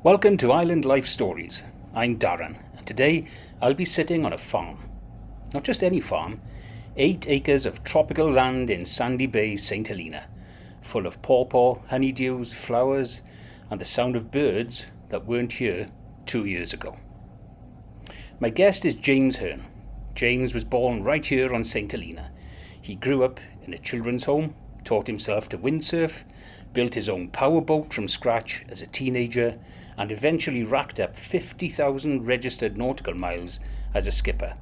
Welcome to Island Life Stories. I'm Darren, and today I'll be sitting on a farm. Not just any farm, 8 acres of tropical land in Sandy Bay, St. Helena, full of pawpaw, honeydews, flowers, and the sound of birds that weren't here 2 years ago. My guest is James Hern. James was born right here on St. Helena. He grew up in a children's home, taught himself to windsurf, built his own powerboat from scratch as a teenager, and eventually racked up 50,000 registered nautical miles as a skipper.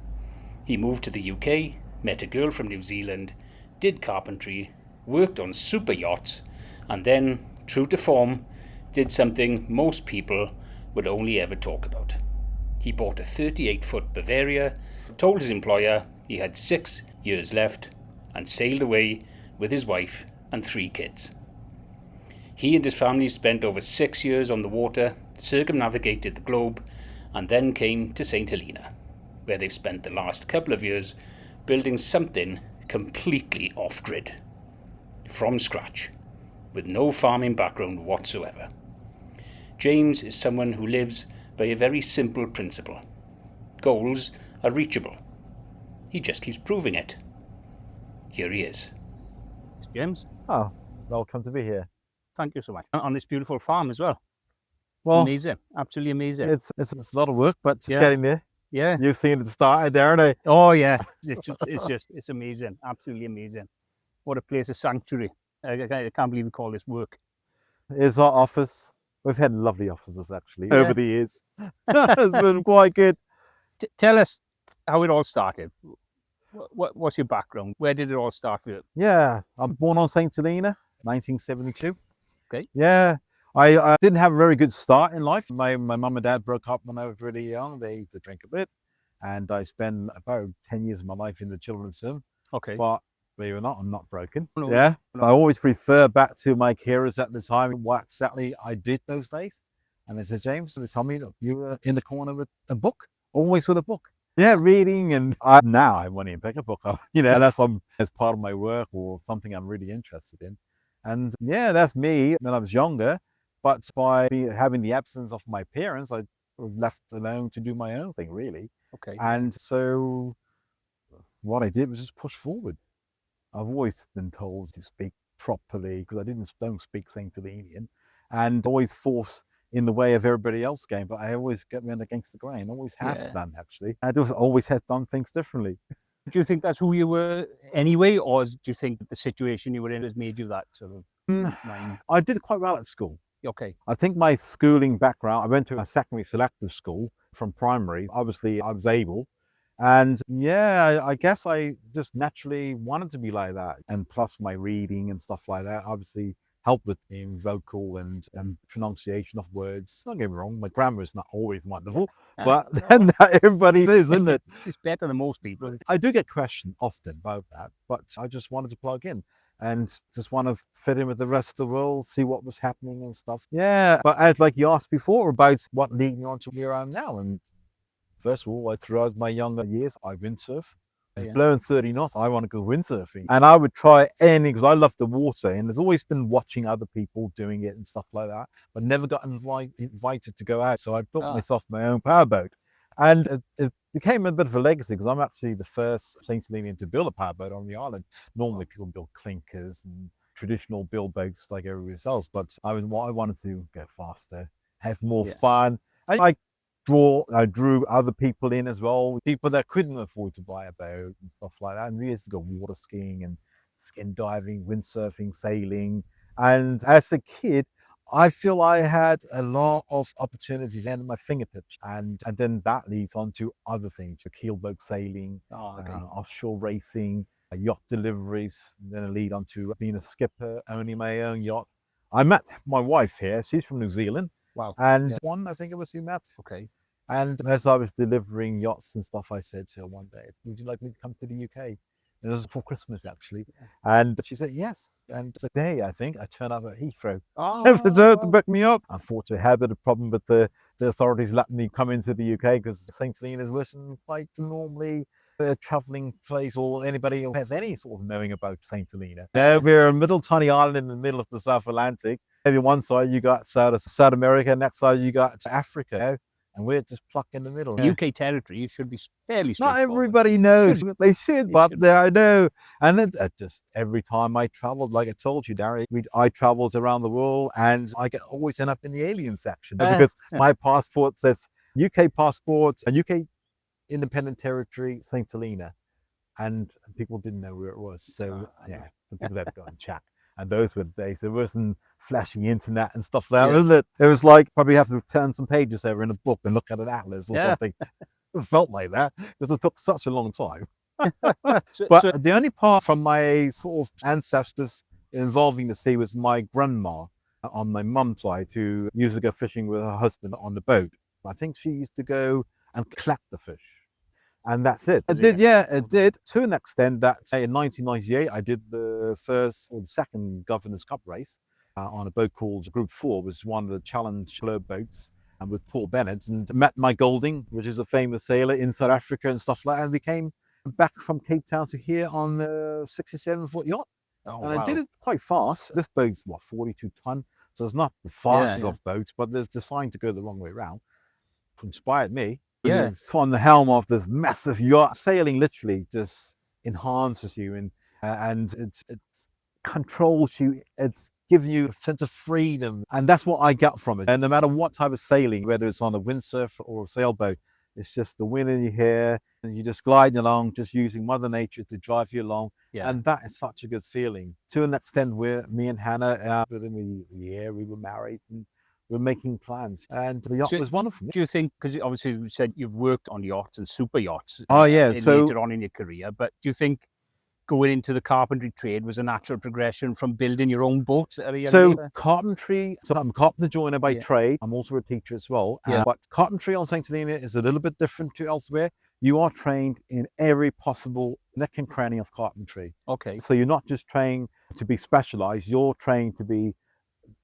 He moved to the UK, met a girl from New Zealand, did carpentry, worked on super yachts, and then, true to form, did something most people would only ever talk about. He bought a 38-foot Bavaria, told his employer he had 6 years left, and sailed away with his wife and 3 kids. He and his family spent over 6 years on the water, circumnavigated the globe, and then came to St. Helena, where they've spent the last couple of years building something completely off-grid, from scratch, with no farming background whatsoever. James is someone who lives by a very simple principle. Goals are reachable. He just keeps proving it. Here he is. James. Oh, welcome to be here. Thank you so much. On this beautiful farm as well. Well, amazing. Absolutely amazing. it's a lot of work, but it's Yeah. getting there. Yeah. You've seen it started there, haven't you? Oh, yeah. It's amazing. Absolutely amazing. What a place, a sanctuary. I can't believe we call this work. It's our office. We've had lovely offices, actually, Yeah. over the years. It's been quite good. Tell us how it all started. What's your background? Where did it all start for you? Yeah, I'm born on St. Helena, 1972. Okay. Yeah, I didn't have a very good start in life. My mum and dad broke up when I was really young. They used to drink a bit, and I spent about 10 years of my life in the children's home. Okay. But believe it or not, I'm not broken. No. Yeah, No. I always refer back to my carers at the time, what exactly I did those days. And they said, James, they tell me that you were in the corner with a book, always with a book. Yeah, reading, and now I won't even pick a book up, unless I'm as part of my work or something I'm really interested in. And yeah, that's me when I was younger. But by having the absence of my parents, I was left alone to do my own thing, really. Okay. And so what I did was just push forward. I've always been told to speak properly because I don't speak St. Helenian, and always force in the way of everybody else game, but I always get run against the grain. Always have done, actually. I just always have done things differently. Do you think that's who you were anyway, or do you think the situation you were in has made you that sort of mind? I did quite well at school. Okay. I think my schooling background, I went to a secondary selective school from primary. Obviously, I was able. And yeah, I guess I just naturally wanted to be like that. And plus my reading and stuff like that obviously helped with in vocal and pronunciation of words. Don't get me wrong, my grammar is not always wonderful, but then everybody is, isn't it? It's better than most people. I do get questioned often about that, but I just wanted to plug in and just want to fit in with the rest of the world, see what was happening and stuff. Yeah, but as like you asked before about what led me on to where I am now, and first of all, throughout my younger years, I windsurf. It's blowing 30 knots, I want to go windsurfing. And I would try anything because I love the water, and there's always been watching other people doing it and stuff like that, but never got invited to go out. So I built myself my own powerboat. And it became a bit of a legacy because I'm actually the first St. Helenian to build a powerboat on the island. Normally people build clinkers and traditional build boats like everybody else, but I wanted to go faster, have more fun. I drew other people in as well, people that couldn't afford to buy a boat and stuff like that. And we used to go water skiing and skin diving, windsurfing, sailing. And as a kid, I feel I had a lot of opportunities at my fingertips. And then that leads on to other things, the keelboat sailing, offshore racing, yacht deliveries, then a lead on to being a skipper, owning my own yacht. I met my wife here. She's from New Zealand. Wow. And one, I think it was you met. Okay. And as I was delivering yachts and stuff, I said to her one day, would you like me to come to the UK? And it was for Christmas, actually. And she said, yes. And today, I think, I turned up at Heathrow for her to pick me up. Unfortunately, I had a bit of problem with the authorities letting me come into the UK because St. Helena wasn't like normally a travelling place or anybody who has any sort of knowing about St. Helena. Now, we're a little tiny island in the middle of the South Atlantic. Maybe one side you got South America, next side you got Africa, you know, and we're just plucked in the middle. Yeah. UK territory should be fairly Not straightforward. everybody knows. They should, but should. I know. And it just every time I traveled, like I told you, Darry, I traveled around the world, and I always end up in the alien section because my passport says UK passport, a UK independent territory, St. Helena, and people didn't know where it was. So yeah, the people had to go and check. And those were the days. There wasn't flashy internet and stuff there, wasn't it? It was like probably have to turn some pages over in a book and look at an atlas or something. It felt like that because it took such a long time. But the only part from my sort of ancestors involving the sea was my grandma on my mum's side, who used to go fishing with her husband on the boat. I think she used to go and collect the fish. And that's it. It did, yeah, it did, to an extent that in 1998, I did the first or the second Governor's Cup race on a boat called Group 4, which was one of the Challenge club boats, and with Paul Bennett, and met my Golding, which is a famous sailor in South Africa and stuff like that, and we came back from Cape Town to here on a 67-foot yacht. And I did it quite fast. This boat's, 42 ton, so it's not the fastest of boats, but there's designed to go the wrong way around. Inspired me. Yeah, on the helm of this massive yacht, sailing literally just enhances you, and it controls you. It's giving you a sense of freedom, and that's what I got from it. And no matter what type of sailing, whether it's on a windsurf or a sailboat, it's just the wind in your hair, and you're just gliding along, just using Mother Nature to drive you along. And that is such a good feeling. To an extent, where me and Hannah, within the year we were married, and we're making plans, and the yacht was wonderful. Do you think, because obviously you said you've worked on yachts and super yachts so later on in your career, but do you think going into the carpentry trade was a natural progression from building your own boat at a young age? Carpentry, so I'm a carpenter joiner by trade. I'm also a teacher as well. But carpentry on St. Helena is a little bit different to elsewhere. You are trained in every possible nook and cranny of carpentry. So you're not just trained to be specialized, you're trained to be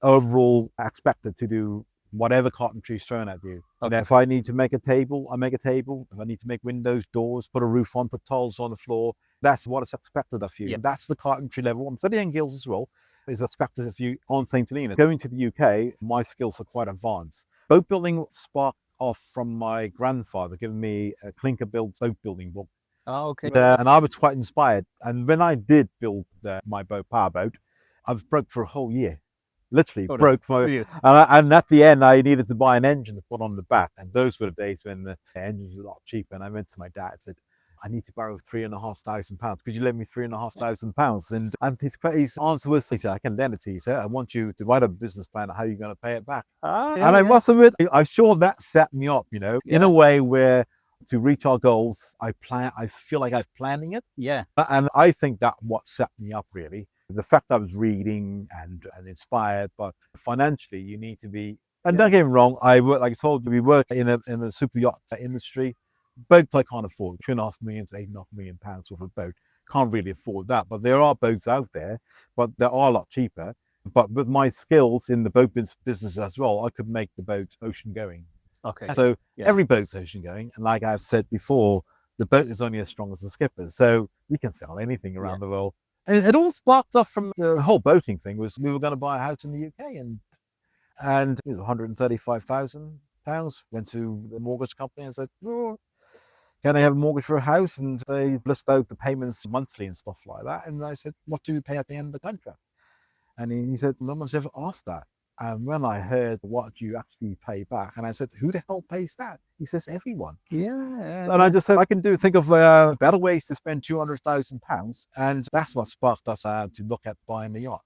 overall expected to do whatever carpentry is thrown at you. And if I need to make a table, I make a table. If I need to make windows, doors, put a roof on, put tiles on the floor, that's what is expected of you. And that's the carpentry level. I'm studying Guilds as well, is expected of you on St. Helena. Going to the UK, my skills are quite advanced. Boat building sparked off from my grandfather giving me a clinker-built boat building book. And I was quite inspired. And when I did build my boat, powerboat, I was broke for a whole year. Literally broke my, and at the end I needed to buy an engine to put on the back, and those were the days when the engines were a lot cheaper. And I went to my dad and said, I need to borrow £3,500. Could you lend me £3,500? And his answer was, he said, I can lend it to you, sir. I want you to write a business plan of how you're going to pay it back. I must admit, I'm sure that set me up, in a way where to reach our goals, I feel like I'm planning it. And I think that what set me up really. The fact I was reading and inspired, but financially you need to be, and don't get me wrong, I work, like I told you, we work in a super yacht industry. Boats I can't afford, £2.5 million to £8.5 million worth of boat. Can't really afford that, but there are boats out there, but they are a lot cheaper. But with my skills in the boat business as well, I could make the boat ocean going. So every boat's ocean going, and like I've said before, the boat is only as strong as the skipper, so you can sell anything around the world. It all sparked off from the whole boating thing. Was we were going to buy a house in the UK, and it was £135,000. Went to the mortgage company and said, oh, can I have a mortgage for a house? And they list out the payments monthly and stuff like that. And I said, what do we pay at the end of the contract? And he said, no one's ever asked that. And when I heard what you actually pay back, and I said, who the hell pays that? He says, everyone. And I just said, I can think of better ways to spend £200,000. And that's what sparked us to look at buying the yacht.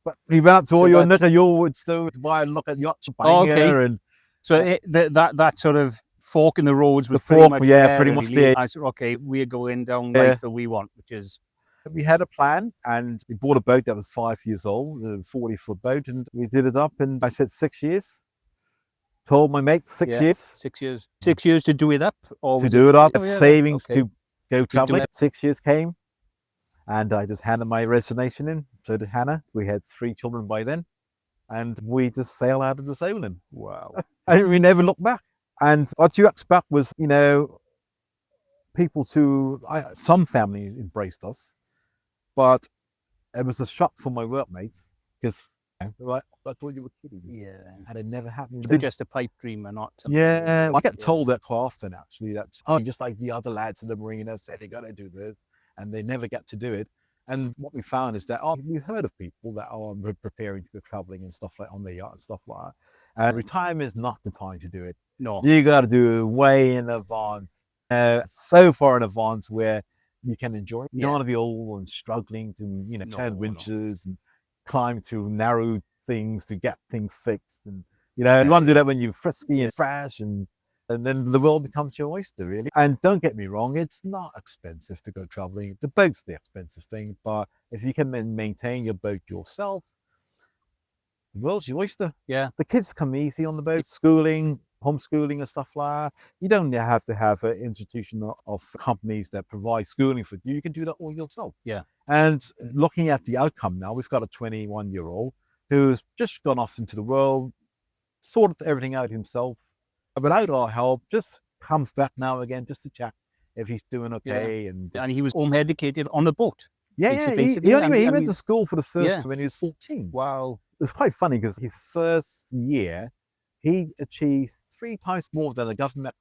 But we went up to all your knicker, your wood store to buy and look at yachts. And so that sort of fork in the roads was pretty much there. I said, okay, we're going down life that we want, which is. We had a plan, and we bought a boat that was 5 years old, a 40-foot boat, and we did it up, and I said 6 years. Told my mate 6 years. 6 years. 6 years to do it up? Or to do it up, savings to go traveling. 6 years came, and I just handed my resignation in. So did Hannah. We had 3 children by then, and we just sailed out of the Solent. Wow. And we never looked back. And what you expect was, people some family embraced us. But it was a shock for my workmates because Like, I thought you were kidding. Yeah. And it never happened. So just a pipe dream or not something. Yeah, I get told that quite often, actually, that, oh, just like the other lads in the marina say they're going to do this, and they never get to do it. And what we found is that, oh, we've heard of people that are preparing to go traveling and stuff like on the yacht and stuff like that. And retirement is not the time to do it. No. You got to do it way in advance, so far in advance where you can enjoy it. You don't want to be old and struggling to, turn winches and climb through narrow things to get things fixed. And, you want to do that when you're frisky and fresh, and then the world becomes your oyster, really. And don't get me wrong, it's not expensive to go traveling. The boat's the expensive thing, but if you can maintain your boat yourself, the world's your oyster. Yeah. The kids come easy on the boat, schooling, homeschooling and stuff like that. You don't have to have an institution of companies that provide schooling for you. You can do that all yourself. Yeah. And looking at the outcome now, we've got a 21-year-old who's just gone off into the world, sorted everything out himself, without our help, just comes back now again just to check if he's doing okay. Yeah. And he was home educated on a boat. Yeah, basically. He went to school for the first when he was 14. Wow. It's quite funny because his first year, he achieved 3 times more than the government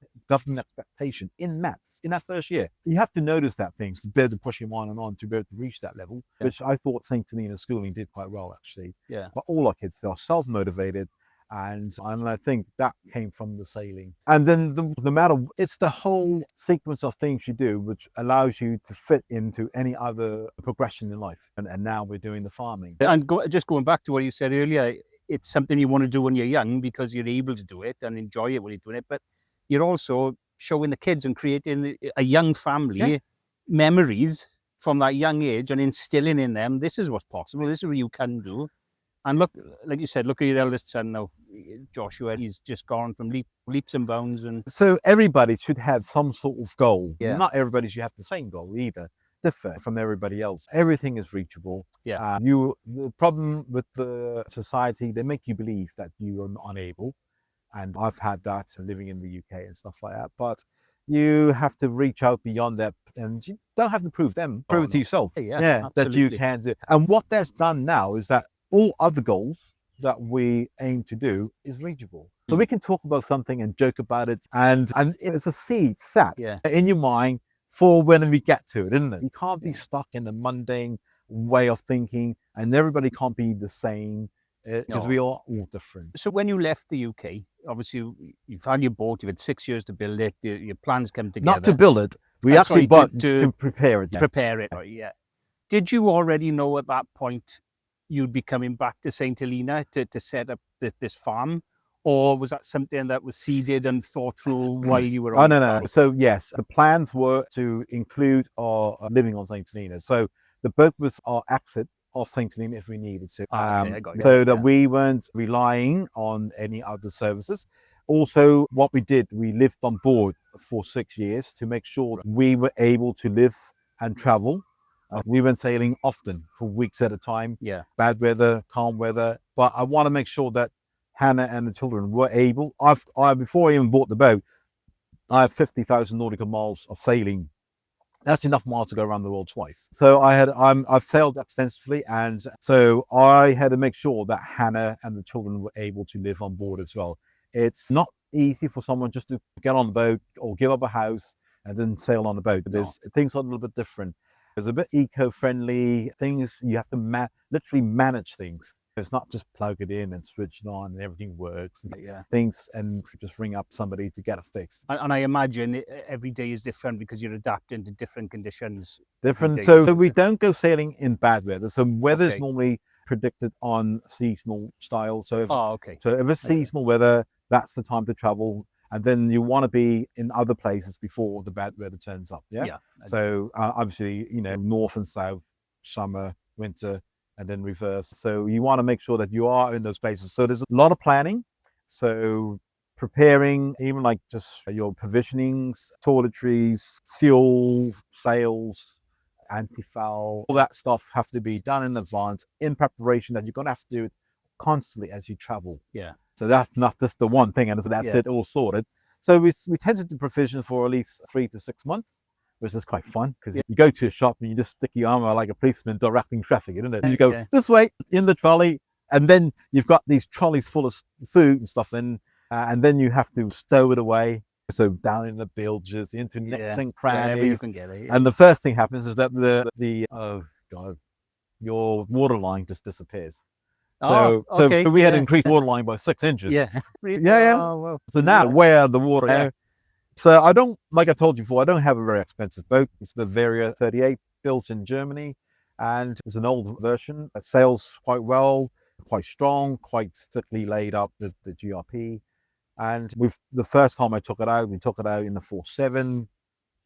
expectation in maths in that first year. You have to notice that things to be able to push him on to be able to reach that level, which I thought St. Helena schooling did quite well, actually. Yeah. But all our kids are self-motivated, and I think that came from the sailing. And then no matter, it's the whole sequence of things you do which allows you to fit into any other progression in life. And now we're doing the farming. And just going back to what you said earlier, it's something you want to do when you're young because you're able to do it and enjoy it when you're doing it. But you're also showing the kids and creating a young family memories from that young age and instilling in them, this is what's possible, this is what you can do. And look, like you said, look at your eldest son now, Joshua. He's just gone from leaps and bounds. And so everybody should have some sort of goal. Yeah. Not everybody should have the same goal either. Differ from everybody else. Everything is reachable. Yeah. The problem with the society, they make you believe that you are unable, and I've had that living in the UK and stuff like that. But you have to reach out beyond that, and you don't have to prove them. Prove it to yourself. Yeah, that you can do. And what that's done now is that all other goals that we aim to do is reachable. So we can talk about something and joke about it, and it's a seed set in your mind for when we get to it, isn't it? You can't be stuck in the mundane way of thinking, and everybody can't be the same because we are all different. So when you left the UK, obviously you've had your boat, you've had 6 years to build it, your plans come together. Not to build it, we actually bought to prepare it. Prepare it, yeah. Did you already know at that point you'd be coming back to St. Helena to set up this farm? Or was that something that was seeded and thought through while you were on? No. So yes, the plans were to include our living on St. Helena. So the boat was our exit of St. Helena if we needed to. I got you. So that we weren't relying on any other services. Also, what we did, we lived on board for 6 years to make sure that we were able to live and travel. We went sailing often for weeks at a time. Yeah. Bad weather, calm weather. But I want to make sure that Hannah and the children were able. Before I even bought the boat, I have 50,000 nautical miles of sailing. That's enough miles to go around the world twice. So I've sailed extensively, and so I had to make sure that Hannah and the children were able to live on board as well. It's not easy for someone just to get on the boat or give up a house and then sail on the boat. Things are a little bit different. It's a bit eco-friendly. Things you have to literally manage things. It's not just plug it in and switch it on and everything works. Things, and just ring up somebody to get it fixed. And I imagine every day is different because you're adapting to different conditions. So we don't go sailing in bad weather. So weather is normally predicted on seasonal style. So if it's seasonal weather, that's the time to travel. And then you want to be in other places before the bad weather turns up. So obviously, north and south, summer, winter, and then reverse. So you want to make sure that you are in those places. So there's a lot of planning. So preparing, even like just your provisionings, toiletries, fuel, sails, anti-foul, all that stuff have to be done in advance in preparation that you're going to have to do it constantly as you travel. So that's not just the one thing, and so that's it all sorted. So we tended to provision for at least 3 to 6 months, which is quite fun because you go to a shop and you just stick your arm out like a policeman directing traffic, isn't it? You go this way in the trolley, And then you've got these trolleys full of food and stuff, and then you have to stow it away. So down in the bilges, into nooks and wherever you crannies. can get it. And the first thing happens is that the oh god, your water line just disappears. So we had increased water line by 6 inches. Yeah. Yeah. Oh, well. So now where the water. Yeah. So I don't, like I told you before, I don't have a very expensive boat. It's Bavaria 38, built in Germany, and it's an old version. It sails quite well, quite strong, quite thickly laid up with the GRP. And the first time I took it out, we took it out in the 4.7,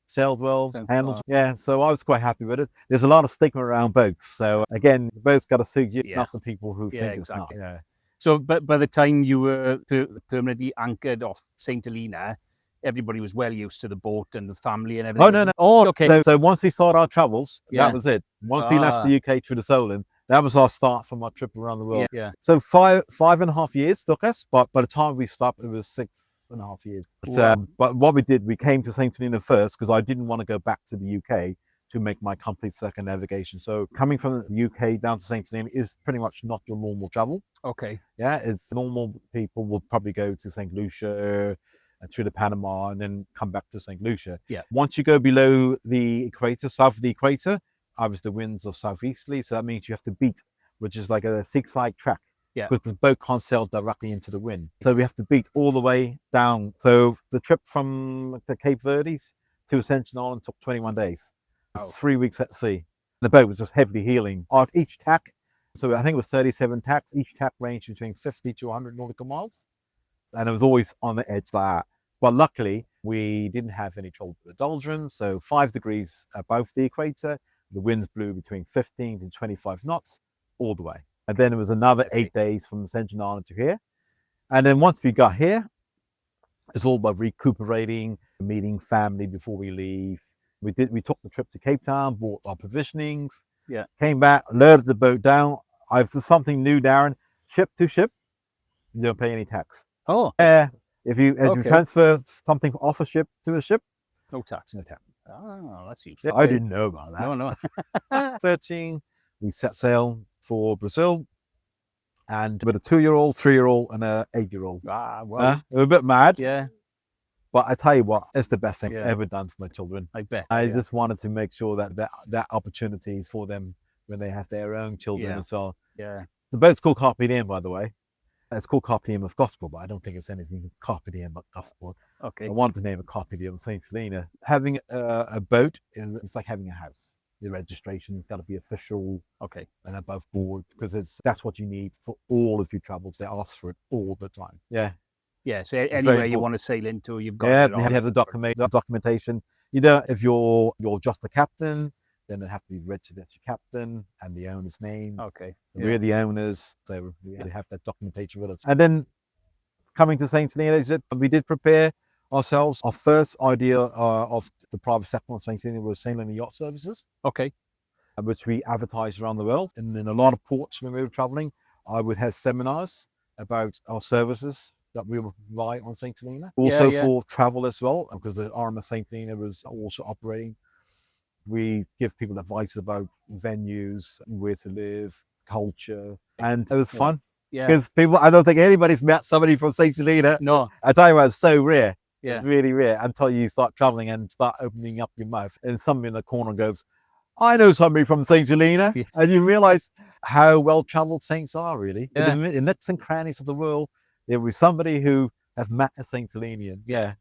sailed well, handles. Yeah, so I was quite happy with it. There's a lot of stigma around boats. So again, the boat's got to suit you, not the people who think it's not. Yeah. So, but by the time you were permanently anchored off St. Helena, everybody was well used to the boat and the family and everything. Oh, no. Oh, okay. So once we started our travels, that was it. Once we left the UK through the Solent, that was our start from our trip around the world. Yeah. So 5.5 years took us, but by the time we stopped, it was 6.5 years. But what we did, we came to St. Helena first because I didn't want to go back to the UK to make my complete circumnavigation. So coming from the UK down to St. Helena is pretty much not your normal travel. Okay. Yeah, it's normal people will probably go to St. Lucia, through the Panama, and then come back to St. Lucia. Yeah. Once you go below the equator, south of the equator, obviously the winds are southeasterly, so that means you have to beat, which is like a zigzag track. Yeah. Because the boat can't sail directly into the wind. So we have to beat all the way down. So the trip from the Cape Verdes to Ascension Island took 21 days. 3 weeks at sea. The boat was just heavily heeling. On each tack, so I think it was 37 tacks, each tack ranged between 50 to 100 nautical miles. And it was always on the edge like that. But luckily, we didn't have any trouble with the doldrums. So 5 degrees above the equator, the winds blew between 15 to 25 knots all the way. And then it was another 8 days from Ascension Island to here. And then once we got here, it's all about recuperating, meeting family before we leave. We took the trip to Cape Town, bought our provisionings, came back, loaded the boat down. I've something new, Darren. Ship to ship, you don't pay any tax. Oh. Yeah. If you transfer something off a ship to a ship, no tax. No tax. Oh, that's useful. I didn't know about that. No. 13, we set sail for Brazil, and with a 2-year-old, 3-year-old, and a 8-year-old. Well. We're a bit mad. Yeah. But I tell you what, it's the best thing I've ever done for my children. I bet. I just wanted to make sure that opportunity is for them when they have their own children as well. Yeah. The boat's called Carpe Diem, by the way. It's called Carpe Diem of Gospel, but I don't think it's anything Carpe Diem but Gospel. Okay. I wanted to name it Carpe Diem St. Helena. Having a boat, it's like having a house. The registration's got to be official, and above board, because that's what you need for all of your travels. They ask for it all the time. Yeah. Yeah, so anywhere you want to sail into, you've got it. Yeah, you have the documentation. You know, if you're just the captain, then it have to be registered as your captain and the owner's name. Okay. We're the owners, so we have that documentation with us. And then coming to St. Helena, we did prepare ourselves. Our first idea of the private settlement on St. Helena was St. Helena Yacht Services. Okay. Which we advertised around the world. And in a lot of ports when we were traveling, I would have seminars about our services that we would provide on St. Helena. Also for travel as well, because the arm of St. Helena was also operating. We give people advice about venues, where to live, culture, and it was fun. Yeah. Because I don't think anybody's met somebody from St. Helena. No. I tell you what, it's so rare. Yeah. It's really rare until you start traveling and start opening up your mouth. And somebody in the corner goes, I know somebody from St. Helena. Yeah. And you realize how well-traveled saints are, really. Yeah. In the nooks and crannies of the world, there will be somebody who has met a St. Helenian. Yeah.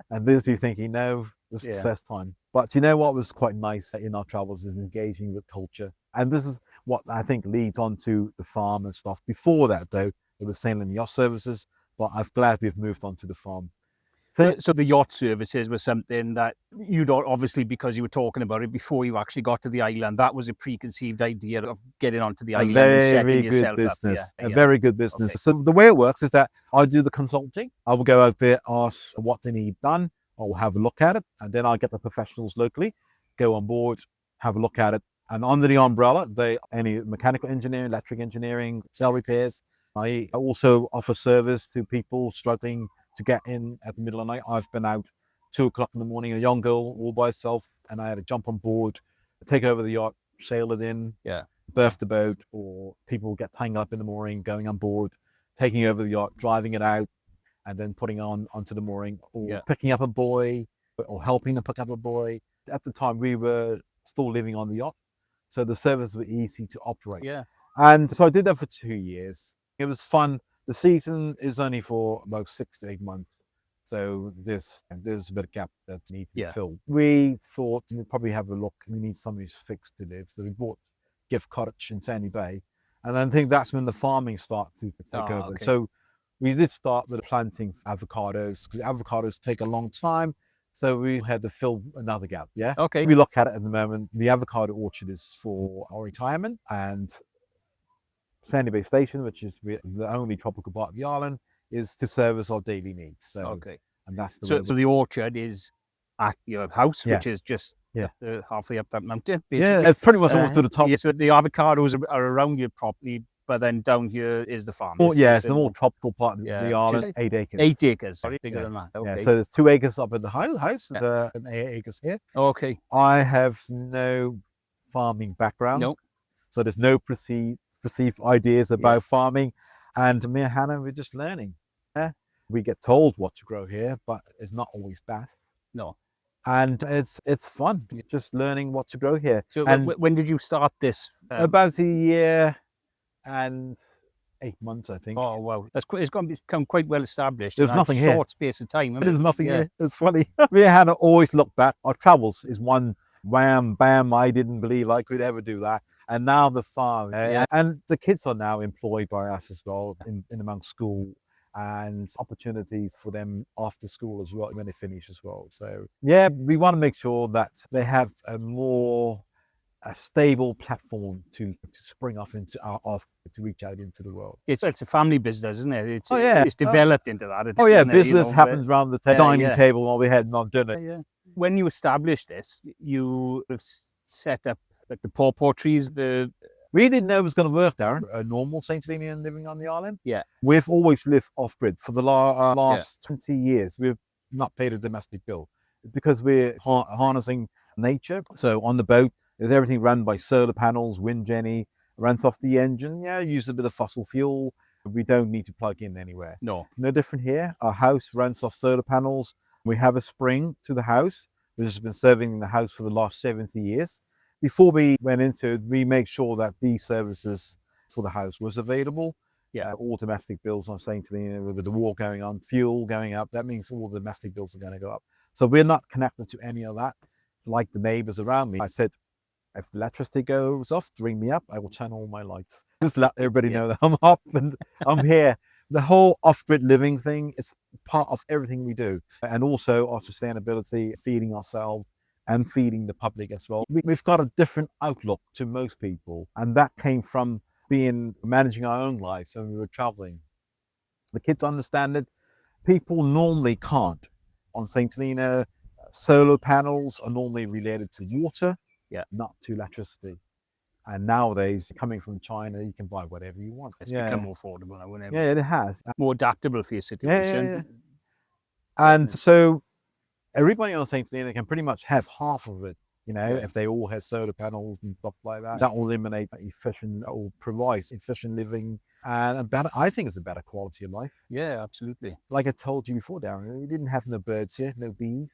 And this you're thinking, no, this is the first time. But you know what was quite nice in our travels is engaging with culture. And this is what I think leads on to the farm and stuff. Before that, though, it was St. Helena Yacht Services, but I'm glad we've moved on to the farm. So the yacht services was something that you'd obviously, because you were talking about it before you actually got to the island, that was a preconceived idea of getting onto the island and setting yourself up. A very good business. Okay. So the way it works is that I do the consulting. I will go out there, ask what they need done. I will have a look at it, and then I'll get the professionals locally, go on board, have a look at it. And under the umbrella, any mechanical engineering, electric engineering, cell repairs. I also offer service to people struggling to get in at the middle of the night. I've been out 2 o'clock in the morning, a young girl all by herself, and I had to jump on board, take over the yacht, sail it in. Yeah. berth the boat, or people get tangled up in the mooring, going on board, taking over the yacht, driving it out, and then putting onto the mooring, or picking up a buoy, or helping to pick up a buoy. At the time, we were still living on the yacht, so the services were easy to operate. Yeah. And so I did that for 2 years. It was fun. The season is only for about 6 to 8 months. So there's a bit of gap that needs to be filled. We thought we'd probably have a look. We need somewhere fixed to live. So we bought Gift Cottage in Sandy Bay. And then I think that's when the farming started to take over. Okay. So we did start with planting avocados, because avocados take a long time. So we had to fill another gap. Yeah. Okay. We look at it at the moment. The avocado orchard is for our retirement, and Sandy Bay Station, which is the only tropical part of the island, is to service our daily needs. So, okay. And that's so the orchard is at your house, Yeah. which is just Yeah. halfway up that mountain, basically. Yeah, it's pretty much all to the top. Yeah, so the avocados are around your property, but then down here is the farm. Oh, yeah, it's the more tropical part of the island, 8 acres. 8 acres, sorry, bigger than that. Okay. Yeah, so there's 2 acres up at the house, and 8 acres here. Okay. I have no farming background. No. So there's no perceived ideas about farming. And me and Hannah, we're just learning. Yeah? We get told what to grow here, but it's not always best. No. And it's fun, just learning what to grow here. So and when did you start this? About a year and 8 months, I think. Oh, wow. It's going to become quite well established. There's nothing here. Short space of time. There's nothing here. It's funny. Me and Hannah always look back. Our travels is one wham, bam. I didn't believe I could ever do that. And now the farm. And the kids are now employed by us as well in among school, and opportunities for them after school as well when they finish as well. So yeah, we want to make sure that they have a stable platform to spring off into to reach out into the world. It's a family business, isn't it? It's developed into that. Business happens around the dining table while we had on dinner. Yeah. When you established this, you set up like the pawpaw trees. We didn't know it was going to work, Darren. A normal Saint Helenian living on the island. Yeah. We've always lived off grid for the last 20 years. We've not paid a domestic bill because we're harnessing nature. So on the boat, there's everything run by solar panels, wind jenny, runs off the engine. Yeah, use a bit of fossil fuel. We don't need to plug in anywhere. No different here. Our house runs off solar panels. We have a spring to the house, which has been serving the house for the last 70 years. Before we went into it, we made sure that these services for the house was available. Yeah, all domestic bills on Saint Helena, with the war going on, fuel going up, that means all the domestic bills are going to go up. So we're not connected to any of that, like the neighbors around me. I said, if the electricity goes off, ring me up. I will turn all my lights. Just let everybody know that I'm up and I'm here. The whole off-grid living thing is part of everything we do. And also our sustainability, feeding ourselves and feeding the public as well. We've got a different outlook to most people. And that came from managing our own lives when we were traveling. The kids understand it. People normally can't. On St. Helena, solar panels are normally related to water, not to electricity. And nowadays, coming from China, you can buy whatever you want. It's become more affordable now, whenever. Yeah, it has. More adaptable for your situation. Yeah. And so everybody on St. Helena can pretty much have half of it, if they all had solar panels and stuff like that. That will eliminate or provide efficient living and I think it's a better quality of life. Yeah, absolutely. Like I told you before, Darren, we didn't have no birds here, no bees.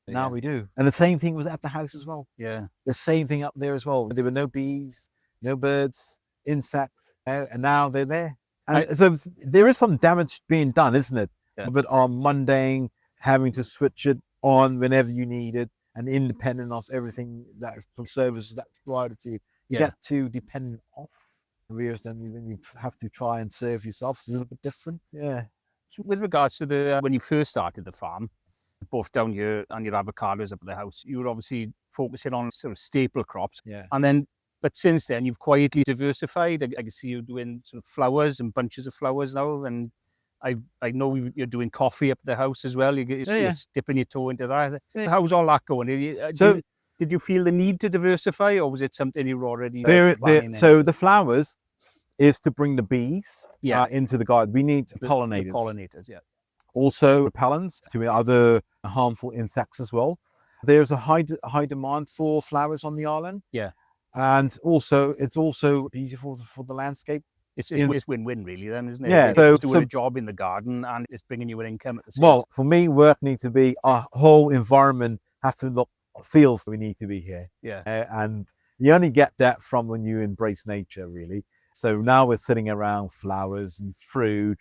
Now we do. And the same thing was at the house as well. Yeah. The same thing up there as well. There were no bees, no birds, insects, and now they're there. And so there is some damage being done, isn't it? Yeah. But mundane, having to switch it on whenever you need it, and independent of everything that's from services that's provided to you. You get too dependent off. Whereas then when you have to try and serve yourself, it's a little bit different. Yeah. So with regards to when you first started the farm, both down here and your avocados up at the house, you were obviously focusing on sort of staple crops. Yeah. And then, but since then, you've quietly diversified. I can see you doing sort of flowers and bunches of flowers now. And I know you're doing coffee up at the house as well. You're dipping your toe into that. Yeah. How's all that going? Did you feel the need to diversify, or was it something you were already planning? So the flowers is to bring the bees into the garden. We need pollinators. The pollinators, yeah. Also repellents to other harmful insects as well. There's a high demand for flowers on the island. Yeah. and also it's also beautiful for the landscape. It's In- win-win really then, isn't it? Yeah, It's doing so a job in the garden and it's bringing you an income at the same well, time. for me, work needs to be our whole environment has to look feels we need to be here. Yeah. And you only get that from when you embrace nature, really. So now we're sitting around flowers and fruit,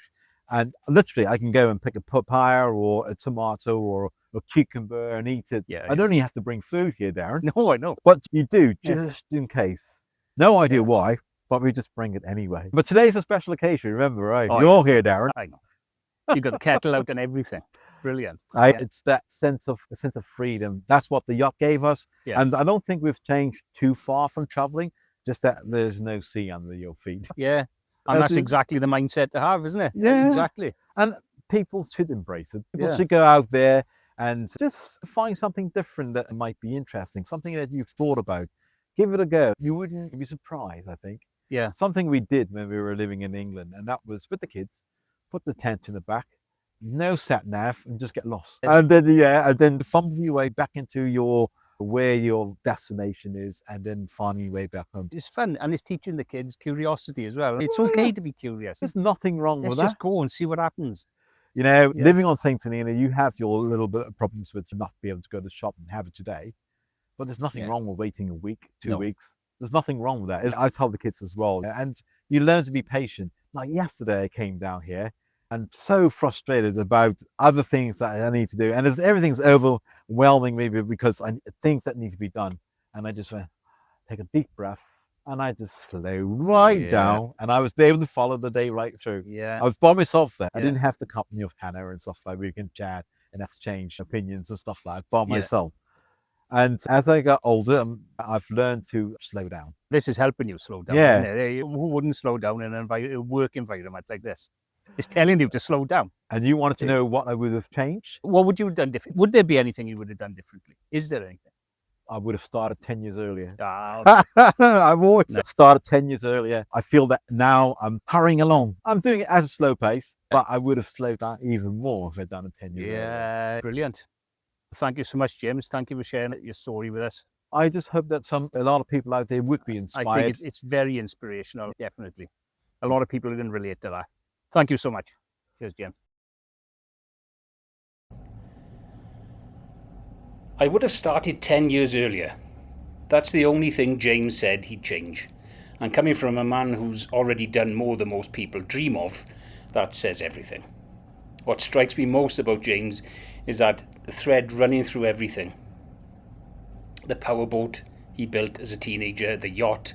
and literally I can go and pick a papaya or a tomato or a cucumber and eat it. Yeah, I don't even have to bring food here, Darren. No, I know. But you do, Yeah. just in case. No idea Yeah. why, but we just bring it anyway. But today's a special occasion, remember, right? Oh, You're here, Darren. I know. You got the kettle out and everything. Brilliant. It's that sense of freedom. That's what the yacht gave us. Yeah. And I don't think we've changed too far from traveling, just that there's no sea under your feet. Yeah. And that's exactly the mindset to have, isn't it? Yeah. Exactly. And people should embrace it. People Yeah. should go out there and just find something different that might be interesting, something that you've thought about. Give it a go. You wouldn't be surprised, I think. Yeah. Something we did when we were living in England, and that was with the kids, put the tent in the back, no sat nav, and just get lost. And then fumble your way back into where your destination is, and then find your way back home. It's fun, and it's teaching the kids curiosity as well. It's okay to be curious. There's nothing wrong Let's with that. just go and see what happens. You know, living on St. Helena, you have your little bit of problems with not being able to go to the shop and have it today. But there's nothing wrong with waiting a week, 2 weeks. There's nothing wrong with that. I tell the kids as well. And you learn to be patient. Like yesterday, I came down here and so frustrated about other things that I need to do. And everything's overwhelming me because things that need to be done. And I just went, take a deep breath. And I just slow right down. And I was able to follow the day right through. Yeah. I was by myself there. I didn't have the company of Herne and stuff like we can chat and exchange opinions and stuff like that by myself. And as I got older, I've learned to slow down. This is helping you slow down, isn't it? Who wouldn't slow down in a work environment like this? It's telling you to slow down. And you wanted to know what I would have changed? What would you have done different? Would there be anything you would have done differently? Is there anything? I would have started 10 years earlier. Okay. I've always started 10 years earlier. I feel that now I'm hurrying along. I'm doing it at a slow pace, but I would have slowed down even more if I'd done it 10 years earlier. Yeah, brilliant. Thank you so much, James. Thank you for sharing your story with us. I just hope that a lot of people out there would be inspired. I think it's very inspirational, definitely. A lot of people can relate to that. Thank you so much. Cheers, James. I would have started 10 years earlier. That's the only thing James said he'd change. And coming from a man who's already done more than most people dream of, that says everything. What strikes me most about James is that the thread running through everything. The powerboat he built as a teenager, the yacht,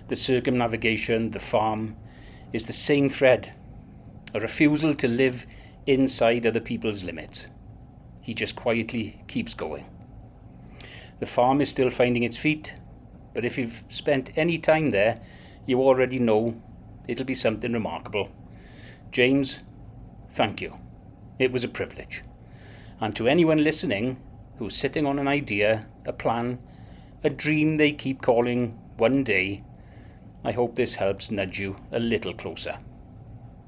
the circumnavigation, the farm, is the same thread. A refusal to live inside other people's limits. He just quietly keeps going. The farm is still finding its feet, but if you've spent any time there, you already know it'll be something remarkable. James, thank you. It was a privilege. And to anyone listening who's sitting on an idea, a plan, a dream they keep calling one day, I hope this helps nudge you a little closer.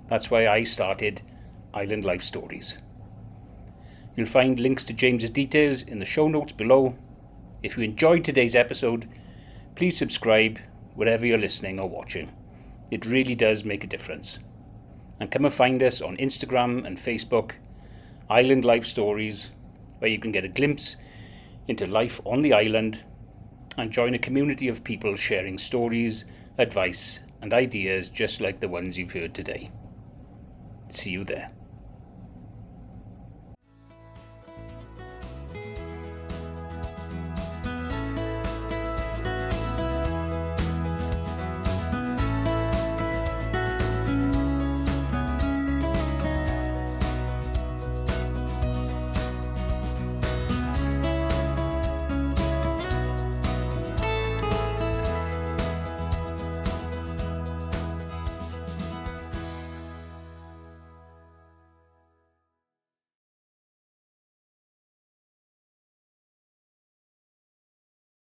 That's why I started Island Life Stories. You'll find links to James's details in the show notes below. If you enjoyed today's episode, please subscribe wherever you're listening or watching. It really does make a difference. And come and find us on Instagram and Facebook, Island Life Stories, where you can get a glimpse into life on the island and join a community of people sharing stories, advice, and ideas just like the ones you've heard today. See you there.